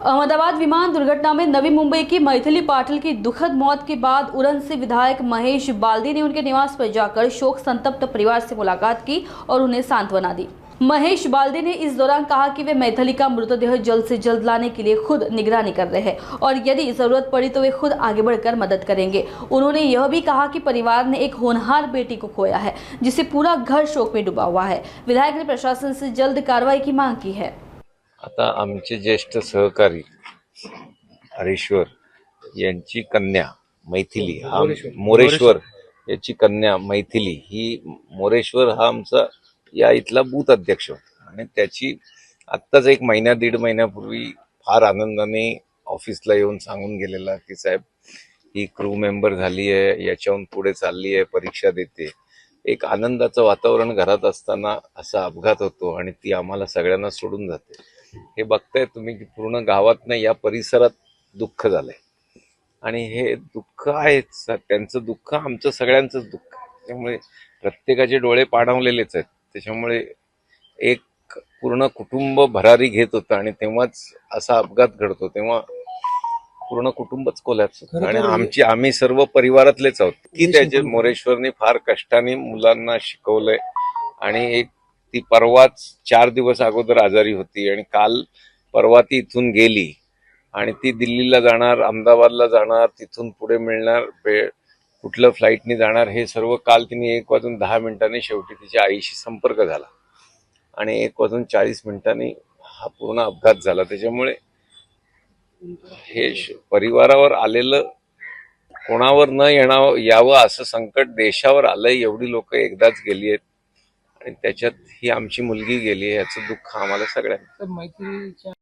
अहमदाबाद विमान दुर्घटना में नवी मुंबई की मैथिली पाटिल की दुखद मौत के बाद उरण से विधायक महेश बाल्दी ने उनके निवास पर जाकर शोक संतप्त परिवार से मुलाकात की और उन्हें सांत्वना दी। महेश बाल्दी ने इस दौरान कहा कि वे मैथिली का मृतदेह जल्द से जल्द लाने के लिए खुद निगरानी कर रहे हैं और यदि जरूरत पड़ी तो वे खुद आगे बढ़कर मदद करेंगे। उन्होंने यह भी कहा कि परिवार ने एक होनहार बेटी को खोया है जिसे पूरा घर शोक में डूबा हुआ है। विधायक ने प्रशासन से जल्द कार्रवाई की मांग की है। आता आमचे ज्येष्ठ सहकारी हरीश्वर यांची कन्या मैथिली हा मोरेश्वर याची कन्या मैथिली ही मोरेश्वर हा आमचा या इथला बूथ अध्यक्ष होता आणि त्याची आत्ताच एक महिना दीड महिन्यापूर्वी फार आनंदाने ऑफिसला येऊन सांगून गेलेला की साहेब ही क्रू मेंबर झाली आहे, याच्याहून पुढे चालली आहे, परीक्षा देते। एक आनंदाचं वातावरण घरात असताना असा अपघात होतो आणि ती आम्हाला सगळ्यांना सोडून जाते। हे बघताय तुम्ही की पूर्ण गावात नाही या परिसरात दुःख झालंय आणि हे दुःख आहेच, त्यांचं दुःख आमचं सगळ्यांचंच दुःख आहे। त्यामुळे प्रत्येकाचे डोळे पाणावलेलेच आहेत। त्याच्यामुळे एक पूर्ण कुटुंब भरारी घेत होतं आणि तेव्हाच असा अपघात घडतो तेव्हा पूर्ण कुटुंबच कोलॅप्स होतं आणि आम्ही सर्व परिवारातलेच आहोत की त्याचे मोरेश्वरनी फार कष्टाने मुलांना शिकवलंय आणि एक ती परवाच 4 दिवस अगोदर आजारी होती आणि काल परवा ती इथून गेली आणि ती दिल्लीला जाणार, अहमदाबादला जाणार, तिथून पुढे मिळणार कुठलं फ्लाईटनी जाणार हे सर्व काल तिने 1:10 शेवटी तिच्या आईशी संपर्क झाला आणि 1:40 हा पूर्ण अपघात झाला। त्याच्यामुळे हे परिवारावर आलेलं कोणावर न यावं असं संकट देशावर आलंय। एवढी लोक एकदाच गेली आहेत आणि त्याच्यात ही आमची मुलगी गेली आहे याचं दुःख आम्हाला सगळ्यांना।